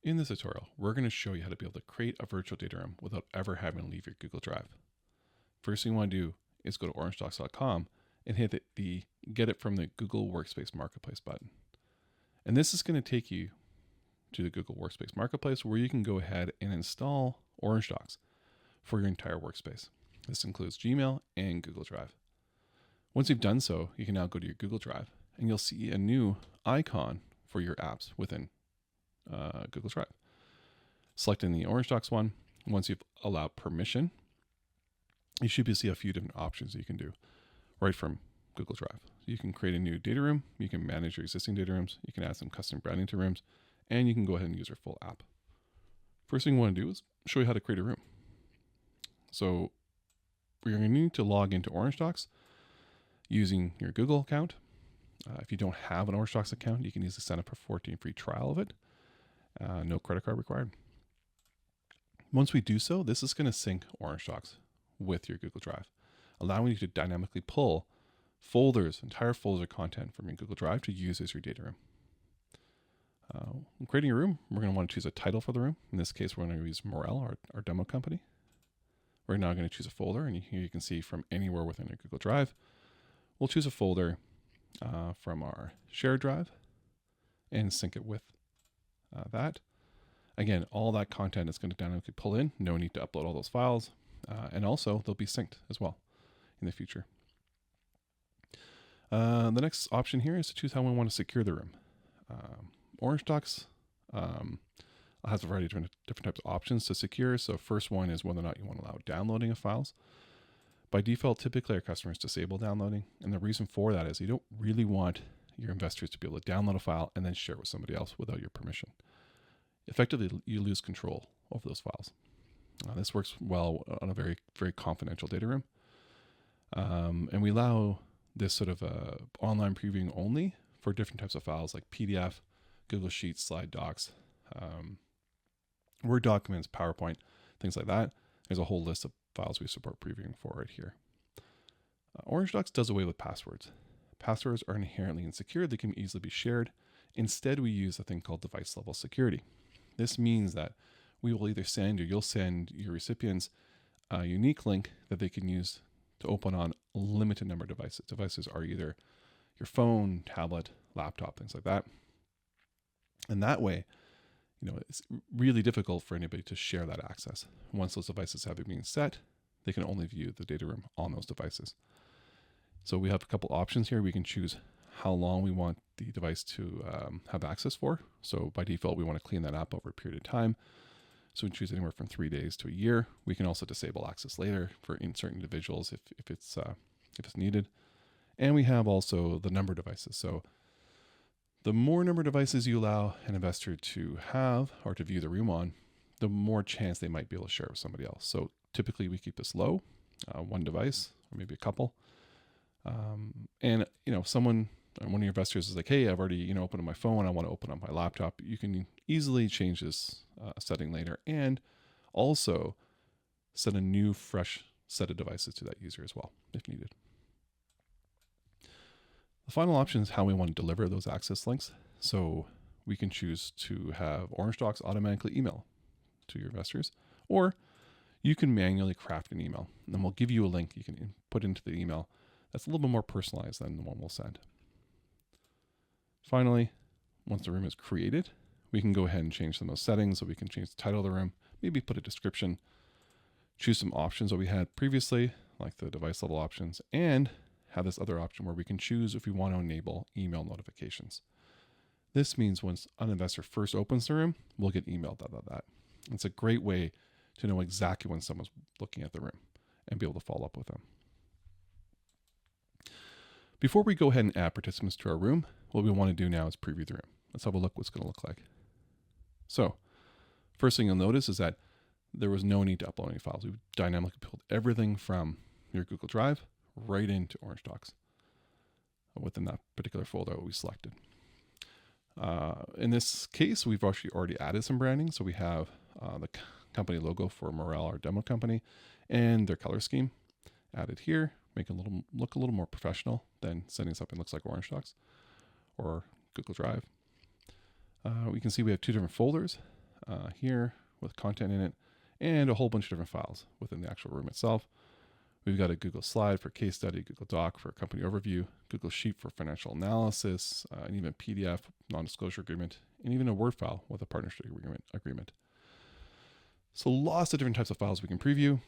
In this tutorial, we're going to show you how to be able to create a virtual data room without ever having to leave your Google Drive. First thing you want to do is go to orangedox.com and hit the Get It from the Google Workspace Marketplace button. And this is going to take you to the Google Workspace Marketplace where you can go ahead and install Orangedox for your entire workspace. This includes Gmail and Google Drive. Once you've done so, you can now go to your Google Drive and you'll see a new icon for your apps within Google Drive. Selecting the Orangedox one, once you've allowed permission, you should see a few different options that you can do right from Google Drive. You can create a new data room, you can manage your existing data rooms, you can add some custom branding to rooms, and you can go ahead and use your full app. First thing you want to do is show you how to create a room. So we're going to need to log into Orangedox using your Google account. If you don't have an Orangedox account, you can easily sign up for a 14 free trial of it. No credit card required. Once we do so, this is going to sync Orangedox with your Google Drive, allowing you to dynamically pull folders, entire folders of content from your Google Drive to use as your data room. When creating a room, we're going to want to choose a title for the room. In this case, we're going to use Morel, our demo company. We're now going to choose a folder, and here you can see from anywhere within your Google Drive. We'll choose a folder from our shared drive and sync it with that. Again, all that content is going to dynamically pull in. No need to upload all those files. And also, they'll be synced as well in the future. The next option here is to choose how we want to secure the room. Orangedox has a variety of different types of options to secure. So first one is whether or not you want to allow downloading of files. By default, typically our customers disable downloading. And the reason for that is you don't really want your investors to be able to download a file and then share it with somebody else without your permission. Effectively, you lose control over those files. This works well on a very, very confidential data room. And we allow this sort of online previewing only for different types of files like PDF, Google Sheets, Slide Docs, Word documents, PowerPoint, things like that. There's a whole list of files we support previewing for right here. Orangedox does away with passwords. Passwords are inherently insecure. They can easily be shared. Instead, we use a thing called device level security. This means that we will either send or you'll send your recipients a unique link that they can use to open on a limited number of devices. Devices are either your phone, tablet, laptop, things like that. And that way, it's really difficult for anybody to share that access. Once those devices have been set, they can only view the data room on those devices. So we have a couple options here. We can choose how long we want the device to have access for. So by default, we want to clean that up over a period of time. So we choose anywhere from 3 days to a year. We can also disable access later for certain individuals if it's needed. And we have also the number of devices. So the more number of devices you allow an investor to have or to view the room on, the more chance they might be able to share with somebody else. So typically we keep this low, one device or maybe a couple. And one of your investors is like, hey, I've already opened on my phone. I want to open on my laptop. You can easily change this setting later and also set a new fresh set of devices to that user as well if needed. The final option is how we want to deliver those access links. So we can choose to have Orangedox automatically email to your investors, or you can manually craft an email. And then we'll give you a link you can put into the email that's a little bit more personalized than the one we'll send. Finally, once the room is created, we can go ahead and change some of those settings. So we can change the title of the room, maybe put a description, choose some options that we had previously, like the device level options, and have this other option where we can choose if we want to enable email notifications. This means once an investor first opens the room, we'll get emailed that. It's a great way to know exactly when someone's looking at the room and be able to follow up with them. Before we go ahead and add participants to our room, what we want to do now is preview the room. Let's have a look what's going to look like. So first thing you'll notice is that there was no need to upload any files. We've dynamically pulled everything from your Google Drive right into Orangedox within that particular folder we selected. In this case, we've actually already added some branding. So we have the company logo for Morel, our demo company, and their color scheme added here, make it look a little more professional than sending something that looks like Orangedox or Google Drive. We can see we have two different folders. here with content in it and a whole bunch of different files within the actual room itself. We've got a Google Slide for case study, Google Doc for company overview, Google Sheet for financial analysis, and even PDF, non-disclosure agreement, and even a Word file with a partnership agreement. So lots of different types of files we can preview.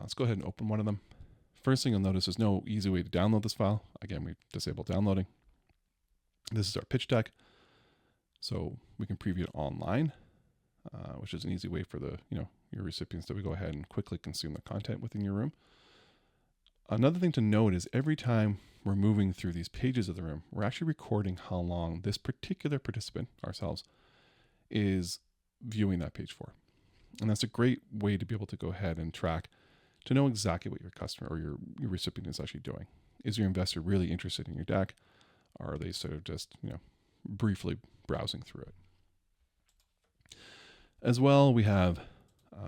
Let's go ahead and open one of them. First thing you'll notice, there's no easy way to download this file. Again, we disabled downloading. This is our pitch deck. So we can preview it online, which is an easy way for your recipients to go ahead and quickly consume the content within your room. Another thing to note is every time we're moving through these pages of the room, we're actually recording how long this particular participant, ourselves, is viewing that page for. And that's a great way to be able to go ahead and track to know exactly what your customer or your recipient is actually doing. Is your investor really interested in your deck? Or are they sort of just, briefly browsing through it? As well, we have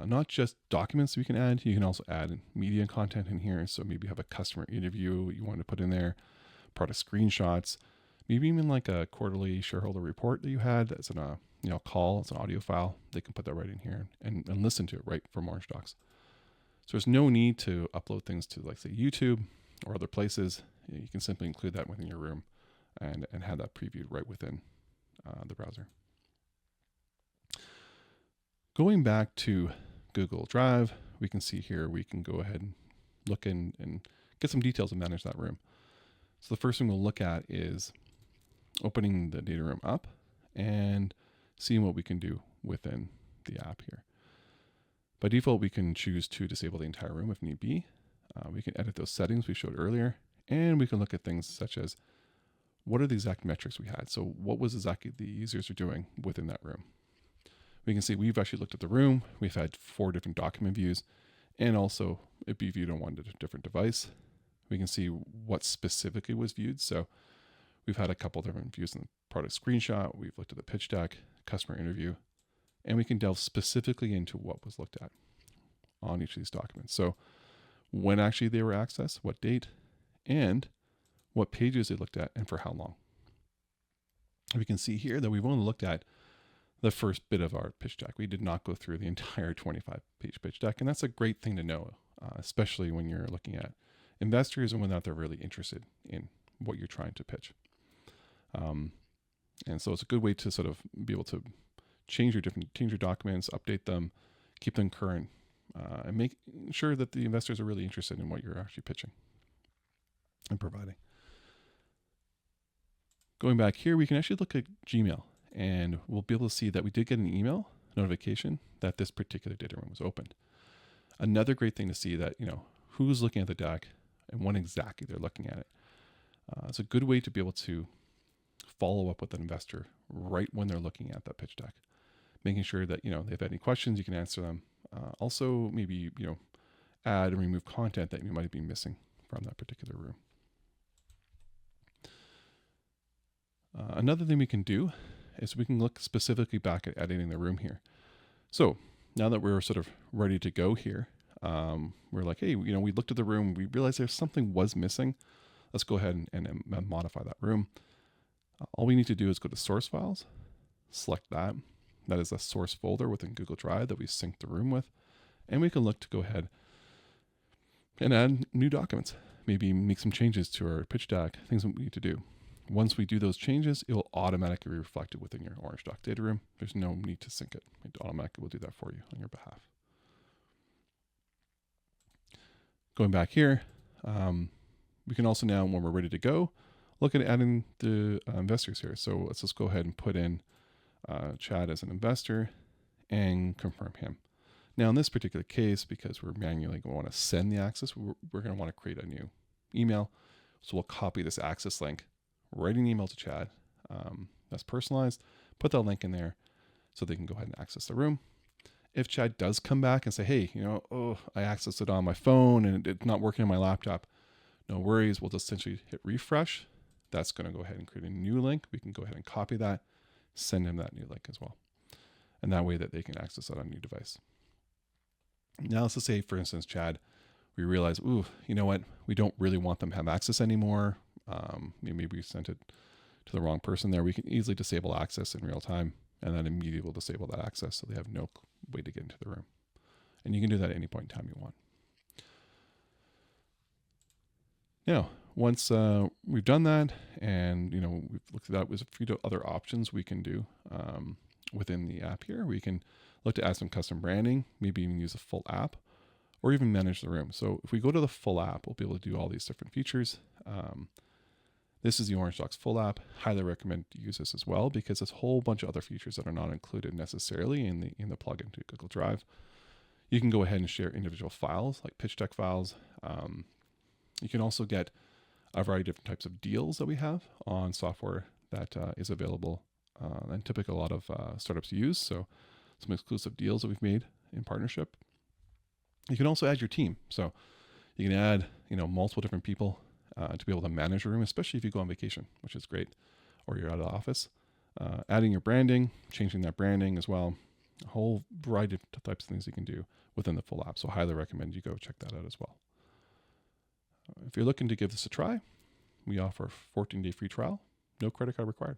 not just documents we can add, you can also add media content in here. So maybe you have a customer interview you want to put in there, product screenshots, maybe even like a quarterly shareholder report that you had that's in a call, it's an audio file. They can put that right in here and listen to it right from Orangedox. So there's no need to upload things to like say YouTube or other places. You can simply include that within your room and have that previewed right within the browser. Going back to Google Drive, we can see here, we can go ahead and look in and get some details and manage that room. So the first thing we'll look at is opening the data room up and seeing what we can do within the app here. By default, we can choose to disable the entire room if need be. We can edit those settings we showed earlier, and we can look at things such as what are the exact metrics we had? So what was exactly the users are doing within that room? We can see we've actually looked at the room. We've had 4 different document views, and also it be viewed on one different device. We can see what specifically was viewed. So we've had a couple different views in the product screenshot. We've looked at the pitch deck, customer interview, and we can delve specifically into what was looked at on each of these documents. So when actually they were accessed, what date, and what pages they looked at and for how long. We can see here that we've only looked at the first bit of our pitch deck. We did not go through the entire 25-page pitch deck, and that's a great thing to know, especially when you're looking at investors and whether or not they're really interested in what you're trying to pitch. And so it's a good way to sort of be able to change your documents, update them, keep them current, and make sure that the investors are really interested in what you're actually pitching and providing. Going back here, we can actually look at Gmail, and we'll be able to see that we did get an email notification that this particular data room was opened. Another great thing to see that, who's looking at the deck and when exactly they're looking at it. It's a good way to be able to follow up with an investor right when they're looking at that pitch deck, making sure that, they've had any questions, you can answer them. Also maybe, add and remove content that you might be missing from that particular room. Another thing we can do is we can look specifically back at editing the room here. So now that we're sort of ready to go here, we're like, hey, we looked at the room, we realized there's something was missing. Let's go ahead and modify that room. All we need to do is go to source files, select that. That is a source folder within Google Drive that we synced the room with. And we can look to go ahead and add new documents, maybe make some changes to our pitch deck, things that we need to do. Once we do those changes, it will automatically be reflected within your Orangedox data room. There's no need to sync it. It automatically will do that for you on your behalf. Going back here, we can also now, when we're ready to go, look at adding the investors here. So let's just go ahead and put in Chad as an investor and confirm him. Now in this particular case, because we're manually going to want to send the access, we're going to want to create a new email. So we'll copy this access link, write an email to Chad that's personalized, put that link in there so they can go ahead and access the room. If Chad does come back and say, hey, I accessed it on my phone and it's not working on my laptop, no worries. We'll just essentially hit refresh. That's going to go ahead and create a new link. We can go ahead and copy that, send him that new link as well. And that way that they can access it on a new device. Now let's just say, for instance, Chad, we realize, you know what? We don't really want them to have access anymore. Maybe we sent it to the wrong person there. We can easily disable access in real time and then immediately will disable that access so they have no way to get into the room. And you can do that at any point in time you want. Now, once we've done that, and we've looked at that, there's a few other options we can do within the app here. We can look to add some custom branding, maybe even use a full app, or even manage the room. So if we go to the full app, we'll be able to do all these different features. This is the Orangedox full app. Highly recommend to use this as well, because there's a whole bunch of other features that are not included necessarily in the plugin to Google Drive. You can go ahead and share individual files, like pitch deck files. You can also get a variety of different types of deals that we have on software that is available and typically a lot of startups use. So some exclusive deals that we've made in partnership. You can also add your team. So you can add multiple different people to be able to manage a room, especially if you go on vacation, which is great, or you're out of the office. Adding your branding, changing that branding as well. A whole variety of types of things you can do within the full app. So highly recommend you go check that out as well. If you're looking to give this a try, we offer a 14-day free trial, no credit card required.